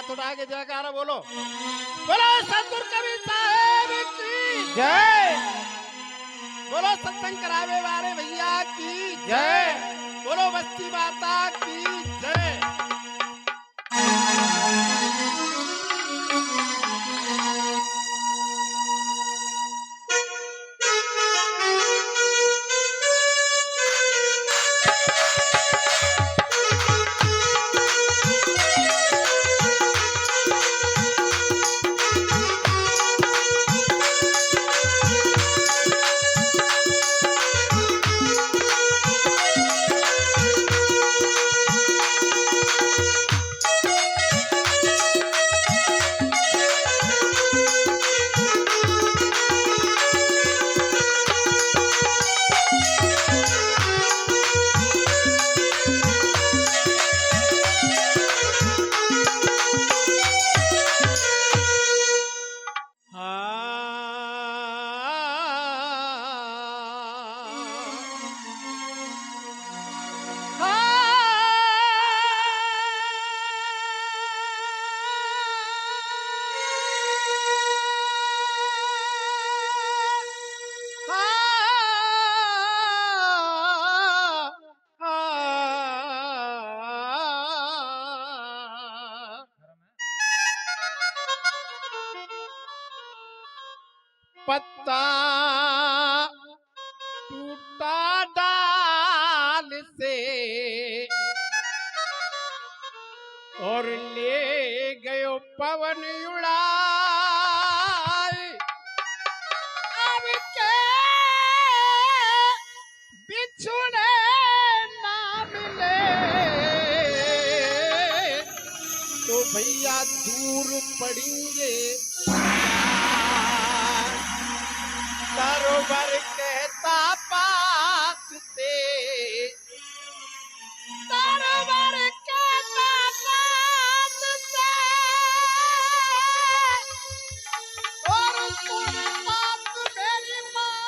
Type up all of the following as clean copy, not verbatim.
हाथ उठा के जयकारा बोलो। बोलो सतगुरु कबीर साहब की जय। बोलो सत्संग करावे वाले भैया की जय। बोलो बस्ती माता की जय। पत्ता टूटा डाल से और ले गयो पवन उड़ाए। अब के बिछुड़े ना मिले तो भैया दूर पड़ेंगे। सरोवर कहता पास से, सरोवर कहता पास से और सुन बात मेरी माँ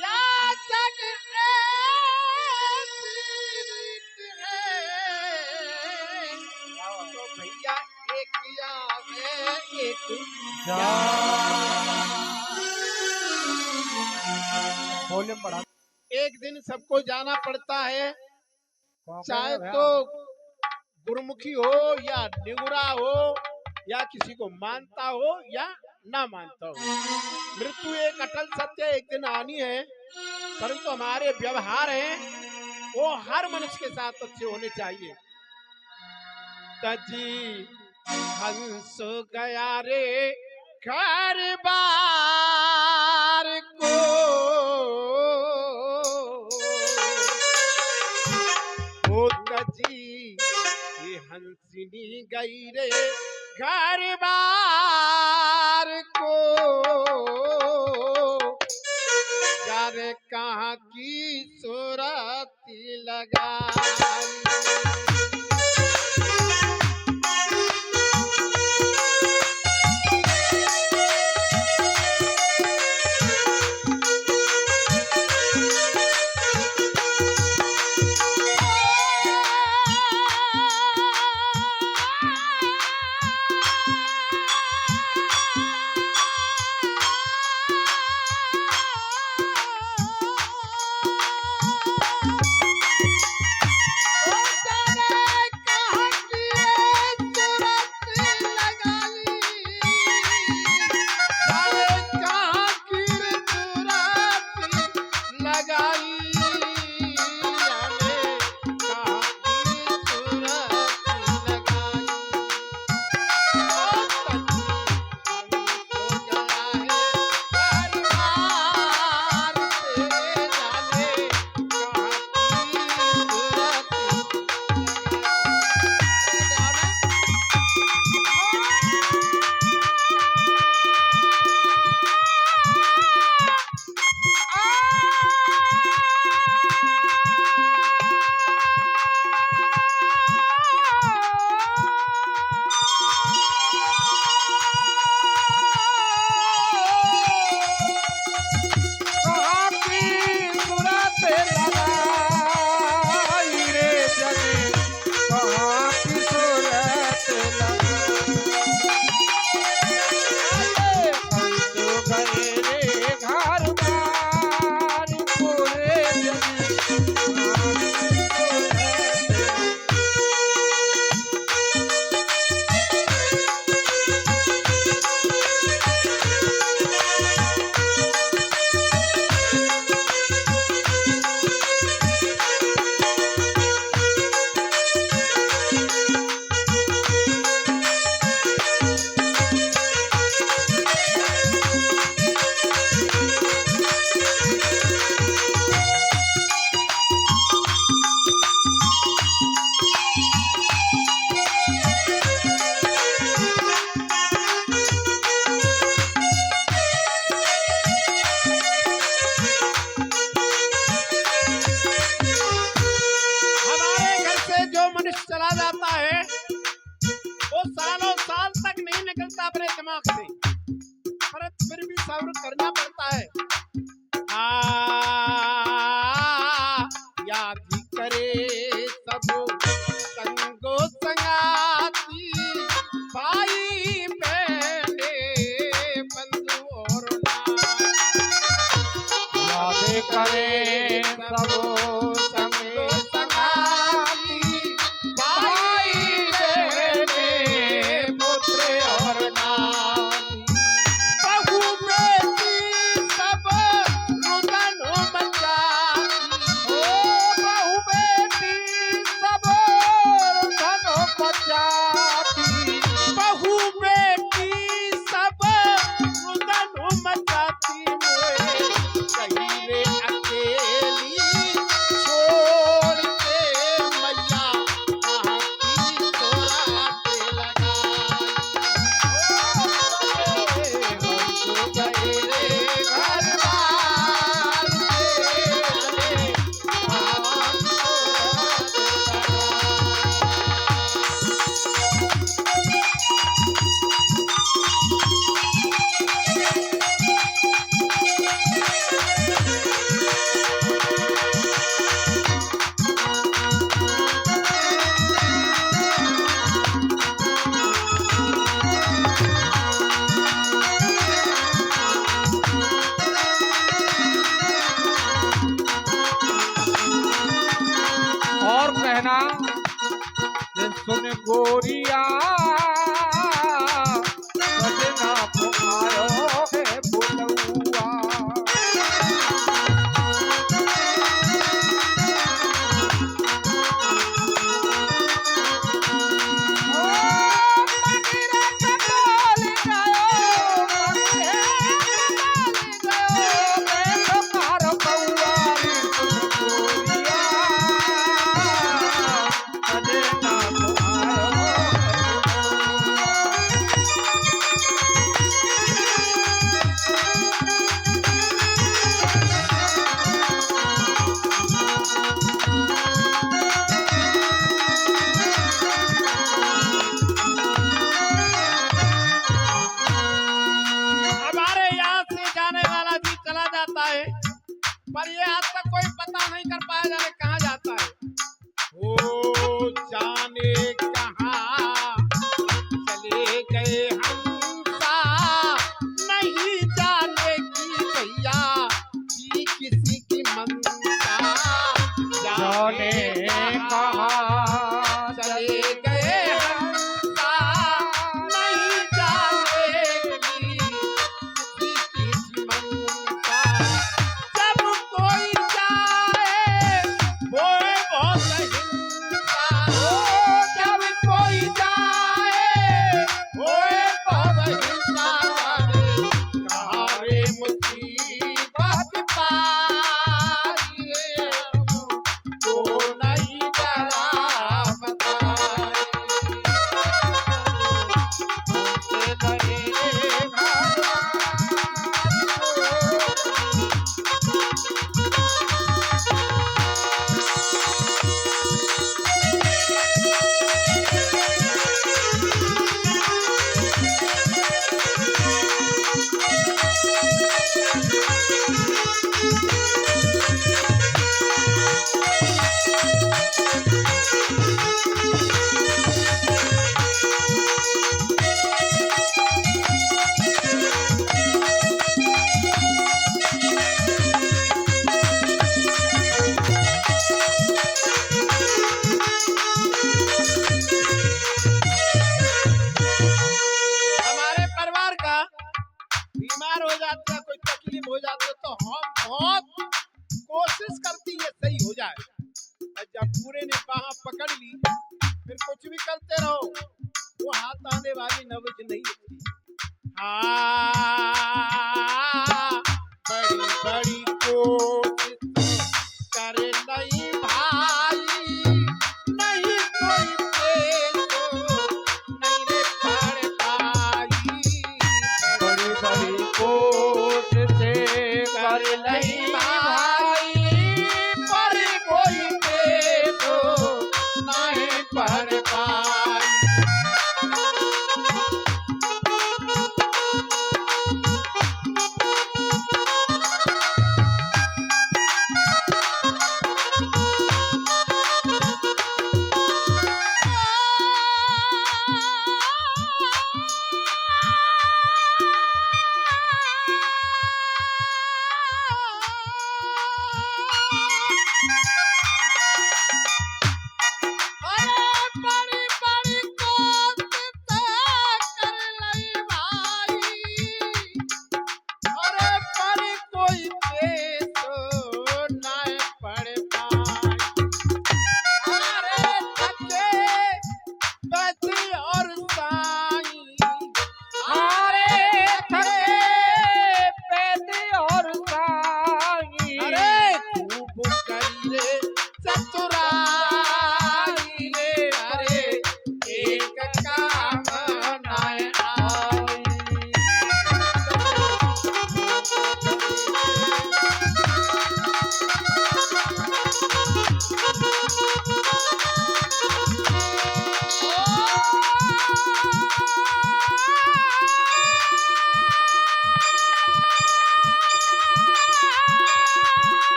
या जग भैया एक एक वॉल्यूम बढ़ा। एक दिन सबको जाना पड़ता है, चाहे तो गुरुमुखी हो या निगुरा हो या किसी को मानता हो या ना मानता हो। मृत्यु एक अटल सत्य एक दिन आनी है, परंतु हमारे व्यवहार हैं वो हर मनुष्य के साथ अच्छे होने चाहिए। तजी हंस गया रे घर बार को, ओ तजी ये हंसनी गई रे घर बार को। यार कहाँ की सूरत लगाई। विष चला जाता है वो सालों साल तक नहीं निकलता अपने दिमाग से, पर फिर भी सब्र करना पड़ता है। याद ही करे सब संगो संगाती, भाई बहने बंधु और याद करे सब संगो संगाती, भाई बहने पुत्र और नाती, बहू बेटी सब रुदन मचाती, बहू बेटी सब धनो बचाती, बहू बेटी सब रुदन मचाती, मोए कहीं रे अकेली छोड़ के मैया कहाँ की तोराते लगाई, हमको गए रे घर बार से, अरे कहाँ की और कहना ये सुन गोरिया सजना को आयो है बुलौआ, हमारे यहाँ से जाने वाला भी चला जाता है, पर ये आज तक कोई पता नहीं कर पाया जाने कहाँ जाता है। ओ जाने कहाँ चले गए हमसा, नहीं जाने की भैया की किसी की मनसा, जाने कहाँ चले गए हमसा, नहीं जाने की किसी की मनसा, जब कोई जाए बोए बहुत हिंसा, जब कोई जाए बोए बहुत हिंसा, कहाँ रे मुसीबत पाई रे हमको नहीं जरा बताई, हमसे गए घर हमारे परिवार का बीमार हो जाता है, कोई तकलीफ हो जाती है तो हम बहुत कोशिश करती है सही हो जाए, और जब पूरे ने बाह पकड़ ली फिर कुछ भी करते रहो वो हाथ आने वाली नवज नहीं होती। बड़ी बड़ी कोशिश करे नहीं भाई, नहीं कोई नहीं रे पड़ पाई, बड़ी बड़ी कोशिश कर नहीं भाई, पर कोई नहीं पड़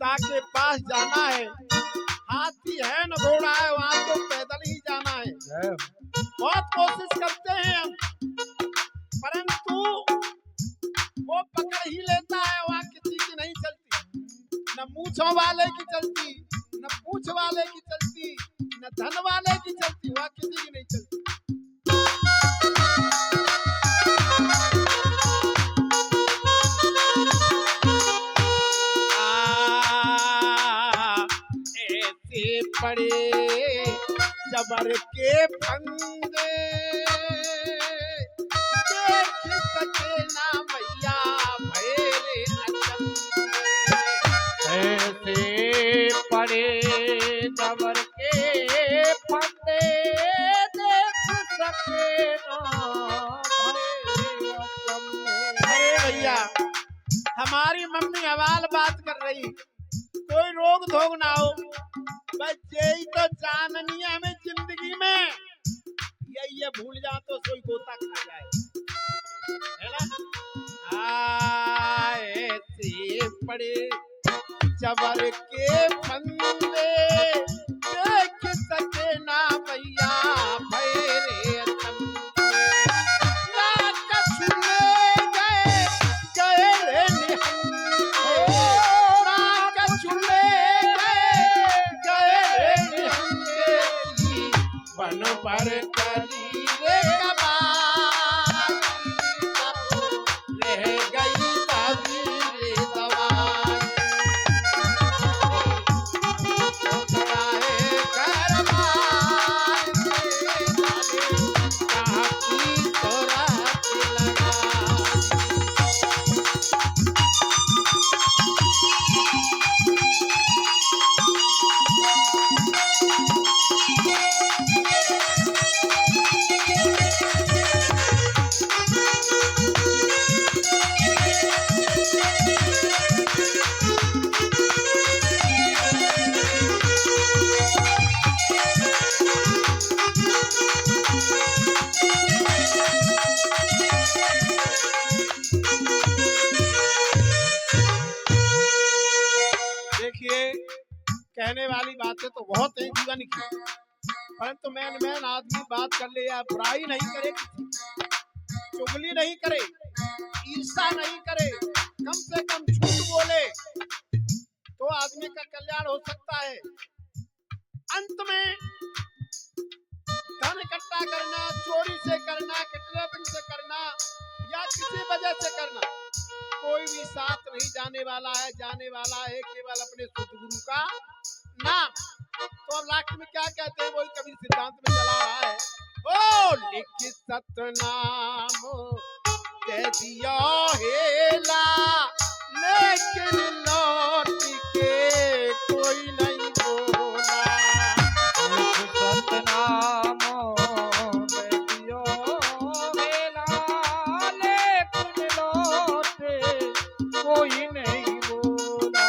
माँ के पास जाना है, हाथी है न घोड़ा है, वहां तो पैदल ही जाना है। बहुत कोशिश करते हैं हम, परंतु वो पकड़ ही लेता है। वहां किसी की नहीं चलती, न मूंछों वाले की चलती, न पूंछ वाले की चलती, न धन वाले की चलती, वहां किसी की नहीं चलती। ऐसे पड़े जबर के फंदे, देख सके ना मैया भैरे अचंभे। ऐसे पड़े जबर के फंदे, देख सके ना भैरे अचंभे। अरे भैया, हमारी मम्मी हवाल बात कर रही, कोई रोग धोग ना हो, बस यही तो जाननी है हमें जिंदगी में। यही ये भूल जा तो सोई गोता खा जाए, है ना। ऐसे पड़े जबर के फंदे, देख सके ना भैया भैरे अचंभे। ना कछु ले गए गए रे निहंगे, ना कछु ले गए रे निहंगे। बन पर करी रे कबार, रह गई तभी रे दवाई। तो गया है करवार, कहाँ की तो रात लगा। देखिए, कहने वाली बातें तो बहुत है जीवन की, परंतु मैन मैन आदमी बात कर ले या बुराई नहीं करे, चुगली नहीं करे, ईर्षा नहीं करे, कम से कम झूठ बोले तो आदमी का कल्याण हो सकता है। अंत में धन इकट्ठा करना, चोरी से करना, किडनैपिंग से करना या किसी वजह से करना, कोई भी साथ नहीं जाने वाला है। जाने वाला है केवल अपने सतगुरु का नाम। तो अब लास्ट में क्या कहते हैं, वही कबीर सिद्धांत में चला रहा है। ओ लिख सतनाम दे दिया हेला, लेकिन लौट के कोई नहीं बोला। सतनाम दे दियो हेला, लेकिन लौटे कोई नहीं बोला।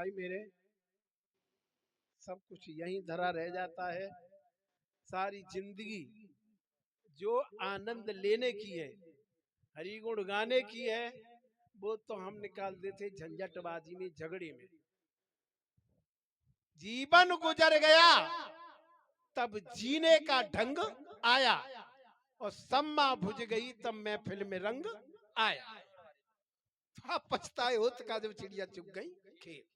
भाई मेरे, सब कुछ यहीं धरा रह जाता है। सारी जिंदगी जो आनंद लेने की है, हरि गुण गाने की है, वो तो हम निकाल देते झंझटबाजी में, झगड़े में। जीवन गुजर गया तब जीने का ढंग आया, और सम्मा भुज गई तब महफिल में रंग आया। तो आप पछताए होत का जब चिड़िया चुग गई खेत।